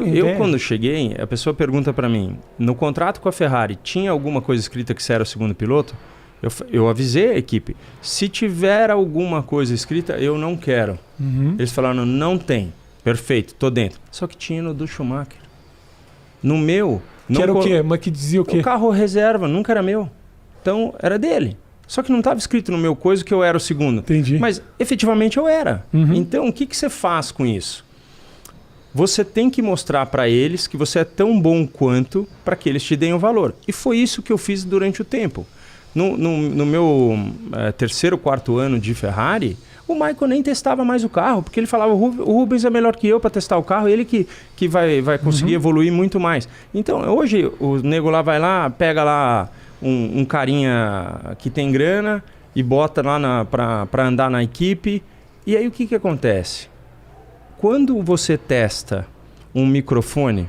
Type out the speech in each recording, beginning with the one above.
Eu quando cheguei, a pessoa pergunta para mim, no contrato com a Ferrari, tinha alguma coisa escrita que você era o segundo piloto? Eu avisei a equipe, se tiver alguma coisa escrita, eu não quero. Eles falaram, não tem. Perfeito, tô dentro. Só que tinha no do Schumacher. No meu... Que era o quê? Mas que dizia o quê? O carro reserva, nunca era meu. Então, era dele. Só que não estava escrito no meu coisa que eu era o segundo. Entendi. Mas, efetivamente, eu era. Então, o que você faz com isso? Você tem que mostrar para eles que você é tão bom quanto para que eles te deem o valor. E foi isso que eu fiz durante o tempo. No meu terceiro, quarto ano de Ferrari, o Michael nem testava mais o carro, porque ele falava, o Rubens é melhor que eu para testar o carro, ele que vai conseguir evoluir muito mais. Então, hoje, o nego lá vai lá, pega lá um carinha que tem grana e bota lá para andar na equipe. E aí, o que acontece? Quando você testa um microfone,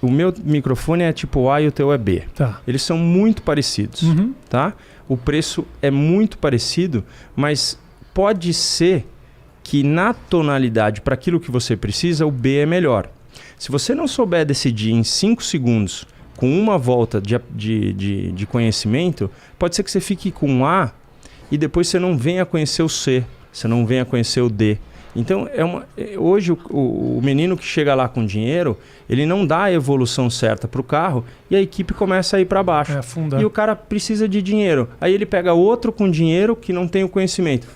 o meu microfone é tipo A e o teu é B. Tá. Eles são muito parecidos, tá? O preço é muito parecido, mas pode ser que na tonalidade, para aquilo que você precisa, o B é melhor. Se você não souber decidir em 5 segundos, com uma volta de conhecimento, pode ser que você fique com A e depois você não venha conhecer o C, você não venha conhecer o D. Então, hoje o menino que chega lá com dinheiro, ele não dá a evolução certa para o carro e a equipe começa a ir para baixo. E o cara precisa de dinheiro. Aí ele pega outro com dinheiro que não tem o conhecimento.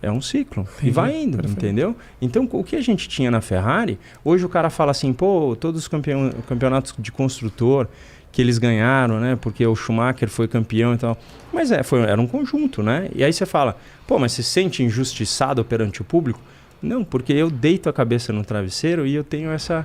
É um ciclo. Entendi. E vai indo, entendeu? Então, o que a gente tinha na Ferrari, hoje o cara fala assim, pô, todos os campeonatos de construtor que eles ganharam, né? Porque o Schumacher foi campeão e tal. Mas era um conjunto, né? E aí você fala, pô, mas você se sente injustiçado perante o público? Não, porque eu deito a cabeça no travesseiro e eu tenho essa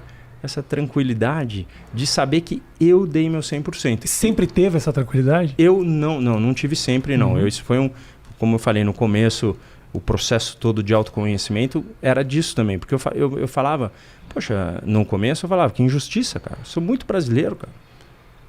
tranquilidade de saber que eu dei meu 100%. Sempre teve essa tranquilidade? Eu não tive sempre, não. Isso foi como eu falei no começo, o processo todo de autoconhecimento era disso também. Porque eu falava, poxa, no começo eu falava, que injustiça, cara. Eu sou muito brasileiro, cara.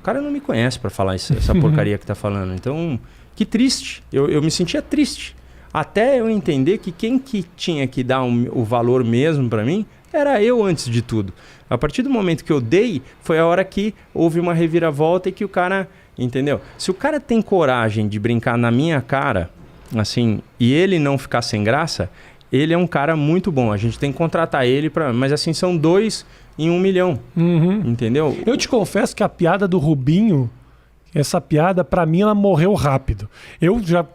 O cara não me conhece para falar essa porcaria que tá falando. Então, que triste. Eu me sentia triste. Até eu entender que quem que tinha que dar o valor mesmo para mim era eu antes de tudo. A partir do momento que eu dei, foi a hora que houve uma reviravolta e que o cara... Entendeu? Se o cara tem coragem de brincar na minha cara, assim, e ele não ficar sem graça, ele é um cara muito bom. A gente tem que contratar ele para... Mas assim, são 2 em 1 milhão. Entendeu? Eu te confesso que a piada do Rubinho, essa piada, para mim, ela morreu rápido. Eu já...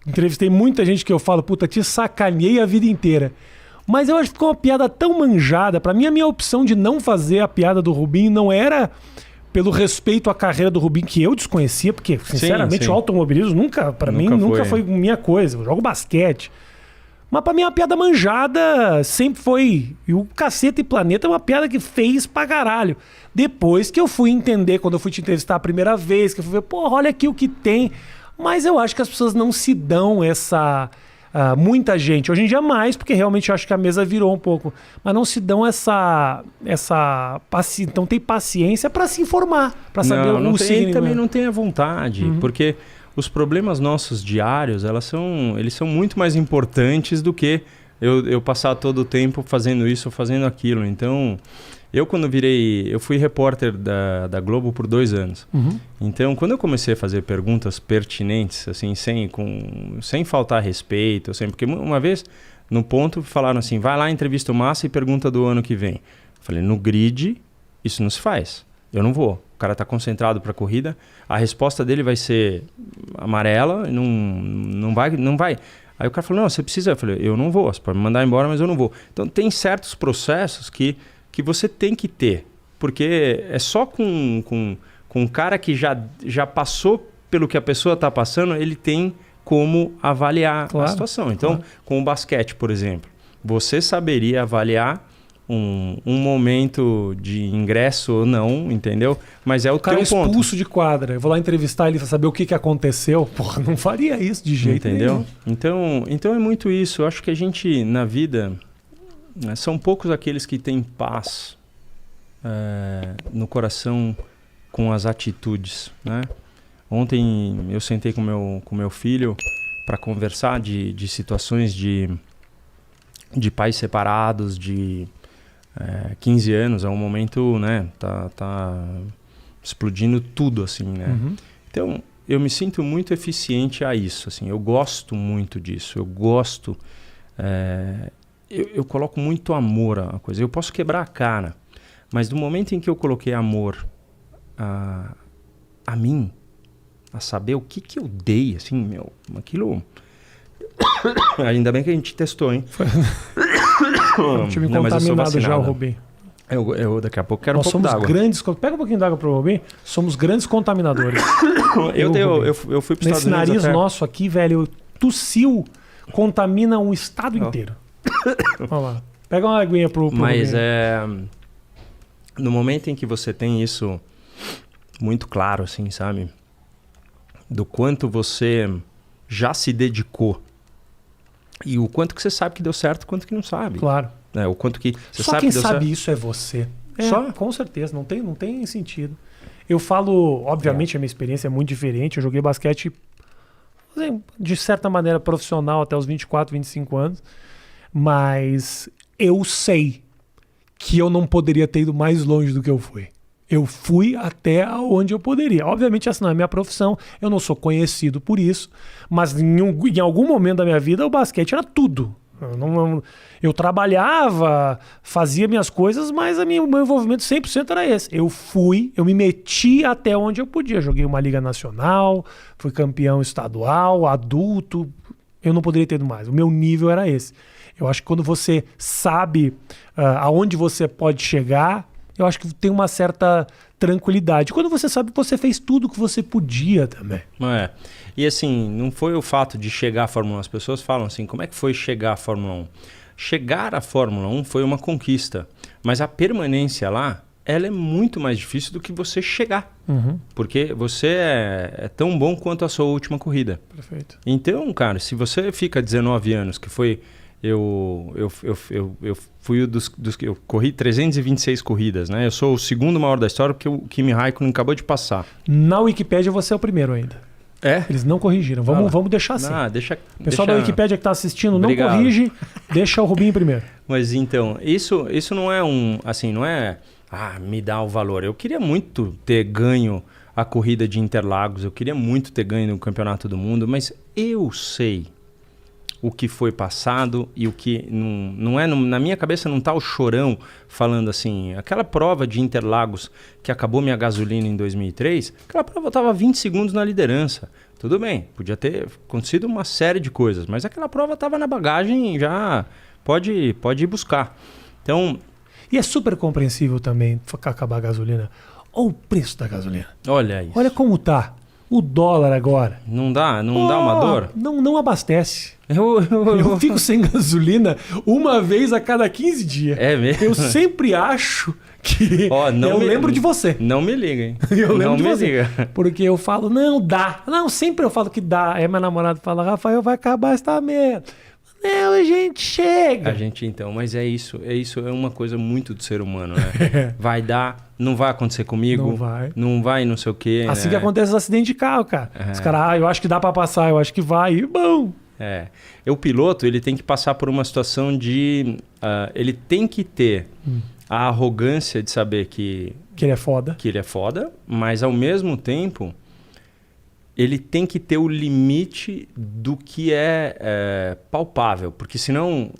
entrevistei muita gente que eu falo, puta, te sacaneei a vida inteira. Mas eu acho que ficou uma piada tão manjada. Pra mim, a minha opção de não fazer a piada do Rubinho não era pelo respeito à carreira do Rubinho, que eu desconhecia, porque, sinceramente, o automobilismo nunca foi minha coisa. Eu jogo basquete. Mas pra mim, a piada manjada sempre foi... E o Caceta e Planeta é uma piada que fez pra caralho. Depois que eu fui entender, quando eu fui te entrevistar a primeira vez, que eu fui ver, porra, olha aqui o que tem... Mas eu acho que as pessoas não se dão muita gente. Hoje em dia mais, porque realmente eu acho que a mesa virou um pouco. Mas não se dão então tem paciência para se informar, para saber o signo. Também não tem a vontade, porque os problemas nossos diários, eles são muito mais importantes do que eu passar todo o tempo fazendo isso ou fazendo aquilo. Então... Eu fui repórter da Globo por 2 anos. Então, quando eu comecei a fazer perguntas pertinentes, assim, sem faltar respeito, porque uma vez, no ponto, falaram assim, vai lá, entrevista o Massa e pergunta do ano que vem. Eu falei, no grid, isso não se faz. Eu não vou. O cara está concentrado para a corrida, a resposta dele vai ser amarela, não vai. Aí o cara falou, não, você precisa. Eu falei, eu não vou, você pode me mandar embora, mas eu não vou. Então, tem certos processos que você tem que ter, porque é só com um cara que já passou pelo que a pessoa está passando, ele tem como avaliar a situação. Então, com o basquete, por exemplo, você saberia avaliar um momento de ingresso ou não, entendeu? Mas é o teu ponto. O cara expulso de quadra, eu vou lá entrevistar ele para saber o que aconteceu. Porra, não faria isso de jeito nenhum. Então é muito isso. Eu acho que a gente, na vida... São poucos aqueles que têm paz no coração com as atitudes, né? Ontem eu sentei com meu filho para conversar de situações de pais separados, de 15 anos, é um momento, né? Tá explodindo tudo, assim, né? Uhum. Então, eu me sinto muito eficiente a isso, assim. Eu gosto muito disso. Eu gosto... Eu coloco muito amor a coisa. Eu posso quebrar a cara, mas no momento em que eu coloquei amor a mim, a saber o que eu dei, assim, meu, aquilo... Ainda bem que a gente testou, hein? Tinha me contaminado já, o Rubim. Eu daqui a pouco quero Nós um pouco d'água. Pega um pouquinho d'água pro Rubim. Somos grandes contaminadores. Eu fui para os Estados Unidos. Nesse nariz nosso aqui, velho, tossiu, contamina um estado inteiro. Vamos lá. Pega uma aguinha pro Mas Rubim. No momento em que você tem isso muito claro, assim, sabe? Do quanto você já se dedicou e o quanto que você sabe que deu certo e o quanto que não sabe. Claro. O quanto que você Só sabe quem que deu sabe certo. isso é você. Só? Com certeza, não tem sentido. Eu falo, obviamente, a minha experiência é muito diferente. Eu joguei basquete, assim, de certa maneira, profissional até os 24, 25 anos. Mas eu sei que eu não poderia ter ido mais longe do que eu fui. Eu fui até onde eu poderia. Obviamente, essa não é a minha profissão. Eu não sou conhecido por isso. Mas em algum momento da minha vida, o basquete era tudo. Eu trabalhava, fazia minhas coisas, mas o meu envolvimento 100% era esse. Eu me meti até onde eu podia. Joguei uma liga nacional, fui campeão estadual, adulto. Eu não poderia ter ido mais. O meu nível era esse. Eu acho que quando você sabe aonde você pode chegar, eu acho que tem uma certa tranquilidade. Quando você sabe que você fez tudo que você podia também. E assim, não foi o fato de chegar à Fórmula 1. As pessoas falam assim, como é que foi chegar à Fórmula 1? Chegar à Fórmula 1 foi uma conquista. Mas a permanência lá, ela é muito mais difícil do que você chegar. Uhum. Porque você é tão bom quanto a sua última corrida. Perfeito. Então, cara, se você fica 19 anos, que foi... Eu fui eu corri 326 corridas, né? Eu sou o segundo maior da história porque o Kimi Raikkonen acabou de passar. Na Wikipédia você é o primeiro ainda. Eles não corrigiram. Vamos deixar assim. O pessoal da Wikipédia que está assistindo, Obrigado. Não corrige, deixa o Rubinho primeiro. Mas então, isso não é não é me dá o valor. Eu queria muito ter ganho a corrida de Interlagos, eu queria muito ter ganho no Campeonato do Mundo, mas eu sei o que foi passado e o que não é... Na minha cabeça não está o chorão falando assim... Aquela prova de Interlagos que acabou minha gasolina em 2003, aquela prova eu estava 20 segundos na liderança. Tudo bem, podia ter acontecido uma série de coisas, mas aquela prova estava na bagagem e já pode ir buscar. Então... E é super compreensível também acabar a gasolina. Olha o preço da gasolina. Olha isso. Olha como tá. O dólar agora. Não dá uma dor? Não abastece. Eu fico sem gasolina uma vez a cada 15 dias. É mesmo? Eu sempre acho que... lembro de você. Não me liga, hein? Eu lembro de você. Liga. Porque eu falo, não, dá. Não, sempre eu falo que dá. Aí meu namorado fala, Rafael, vai acabar esta merda. Não, a gente chega. Mas é isso, é uma coisa muito do ser humano, né? Vai dar, não vai acontecer comigo, não vai não sei o quê. Assim que acontece os acidentes de carro, cara. Os caras, eu acho que dá pra passar, eu acho que vai, e bom. O piloto, ele tem que passar por uma situação de... ele tem que ter a arrogância de saber que ele é foda. Que ele é foda, mas ao mesmo tempo... ele tem que ter o limite do que é palpável, porque senão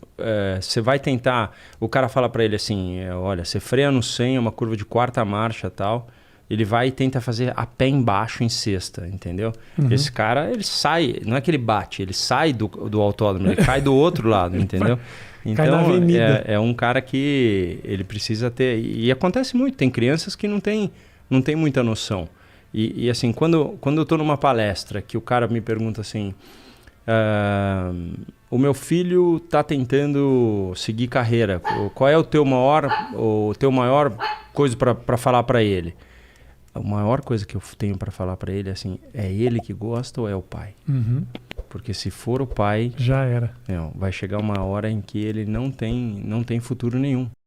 você vai tentar... O cara fala para ele assim, olha, você freia no 100, é uma curva de quarta marcha e tal, ele vai e tenta fazer a pé embaixo em sexta, entendeu? Uhum. Esse cara, ele sai, não é que ele bate, ele sai do autódromo, ele cai do outro lado, entendeu? Então, cai na avenida. É um cara que ele precisa ter... E acontece muito, tem crianças que não tem muita noção. E assim, quando eu estou numa palestra que o cara me pergunta assim, o meu filho está tentando seguir carreira, qual é o teu maior coisa para falar para ele? A maior coisa que eu tenho para falar para ele é assim, é ele que gosta ou é o pai? Uhum. Porque se for o pai... Já era. Vai chegar uma hora em que ele não tem futuro nenhum.